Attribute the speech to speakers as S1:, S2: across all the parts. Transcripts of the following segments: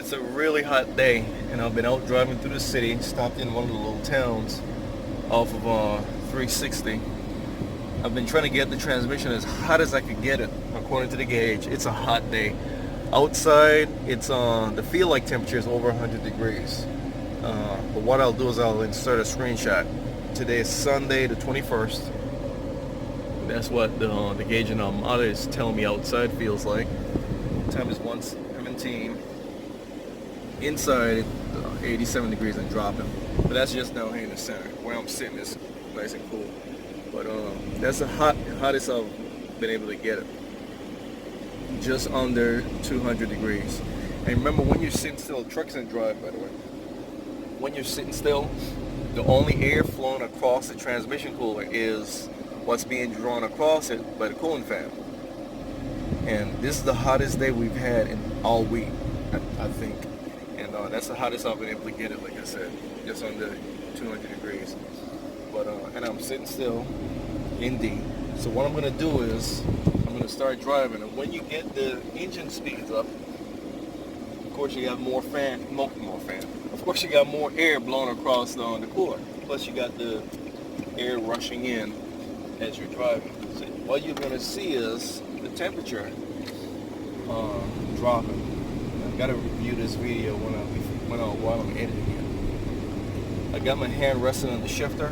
S1: It's a really hot day, and I've been out driving through the city. Stopped in one of the little towns off of 360. I've been trying to get the transmission as hot as I could get it, according to the gauge. It's a hot day. Outside, it's the feel like temperature is over 100 degrees. But what I'll do is I'll insert a screenshot. Today is Sunday, the 21st. That's what the gauge in Armada is telling me outside feels like. Time is 1:17. Inside, 87 degrees and dropping. But that's just down here in the center. Where I'm sitting is nice and cool. But that's the hottest I've been able to get it. Just under 200 degrees. And remember, when you're sitting still, trucks and drive, by the way. When you're sitting still, the only air flowing across the transmission cooler is what's being drawn across it by the cooling fan. And this is the hottest day we've had in all week, I think. And that's the hottest I've been able to get it, like I said, just under 200 degrees. But and I'm sitting still in D. So what I'm gonna do is I'm gonna start driving, and when you get the engine speeds up, of course you got more fan. Of course you got more air blowing across the cooler. Plus you got the air rushing in as you're driving. So what you're gonna see is the temperature dropping. I gotta review this video while I'm editing it. I got my hand resting on the shifter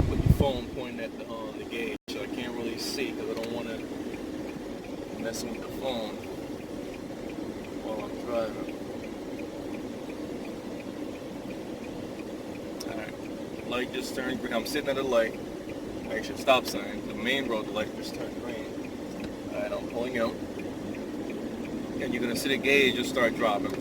S1: with the phone pointing at the gauge, so I can't really see because I don't want to mess with the phone while I'm driving. Alright, light just turned green. I'm sitting at a light. Actually, stop sign. The main road, the light just turned green. Alright, I'm pulling out. And you're going to see the gauge just start dropping.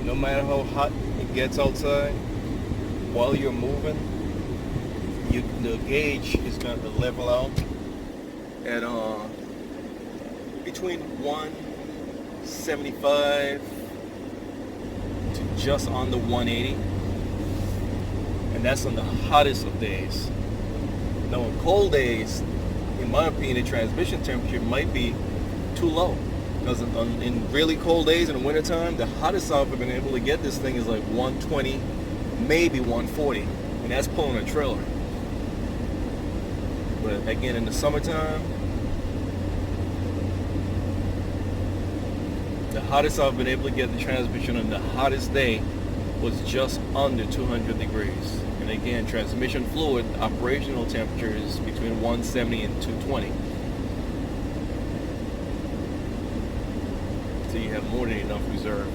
S1: No matter how hot it gets outside, while you're moving, the gauge is going to level out at between 175 to just under 180. And that's on the hottest of days. Now on cold days, in my opinion, the transmission temperature might be too low. Because in really cold days in the wintertime, the hottest I've been able to get this thing is like 120, maybe 140. And that's pulling a trailer. But again, in the summertime, the hottest I've been able to get the transmission on the hottest day was just under 200 degrees. And again, transmission fluid operational temperature is between 170 and 220. So you have more than enough reserve.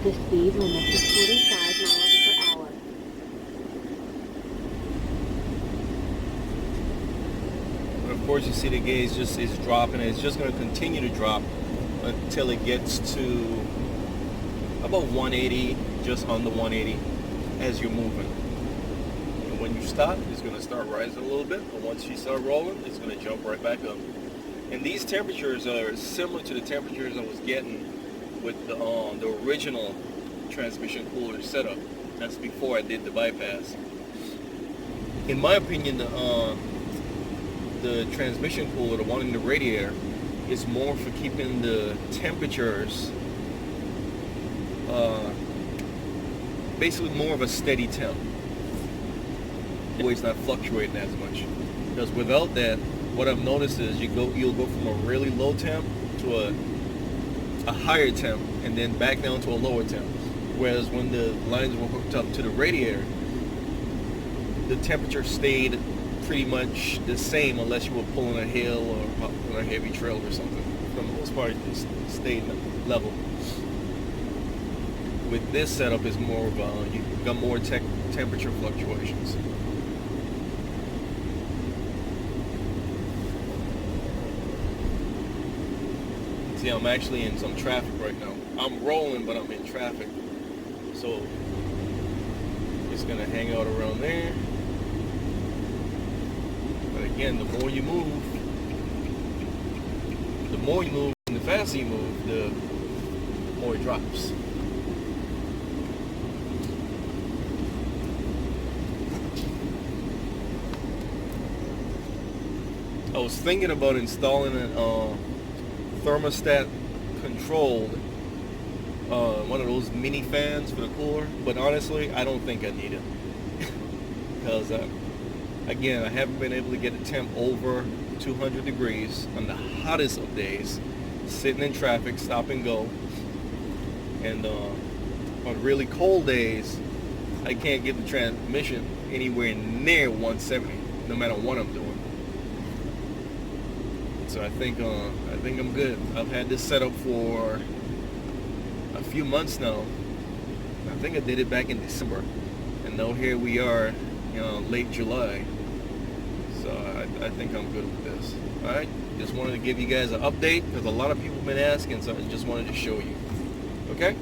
S2: The speed limit is 45 miles per hour.
S1: But of course you see the gauge just is dropping, and it's just going to continue to drop until it gets to about 180, just under 180 as you're moving. And when you stop, it's going to start rising a little bit, but once you start rolling, it's going to jump right back up. And these temperatures are similar to the temperatures I was getting with the original transmission cooler setup. That's before I did the bypass. In my opinion, the transmission cooler, the one in the radiator, is more for keeping the temperatures basically more of a steady temp. It's not fluctuating as much. Because without that, what I've noticed is you'll go from a really low temp to a higher temp, and then back down to a lower temp. Whereas when the lines were hooked up to the radiator, the temperature stayed pretty much the same unless you were pulling a hill or on a heavy trail or something. For the most part, it stayed level. With this setup, is more of you've got more temperature fluctuations. See, I'm actually in some traffic right now. I'm rolling, but I'm in traffic. So it's gonna hang out around there. But again, the more you move, and the faster you move, the more it drops. I was thinking about installing a thermostat controlled one of those mini fans for the cooler, but honestly, I don't think I need it because again, I haven't been able to get the temp over 200 degrees on the hottest of days, sitting in traffic, stop and go, and on really cold days, I can't get the transmission anywhere near 170, no matter what I'm doing. So I think I'm good. I've had this set up for a few months now. I think I did it back in December, and now here we are, late July. So I think I'm good with this. All right, just wanted to give you guys an update because a lot of people have been asking, so I just wanted to show you. Okay.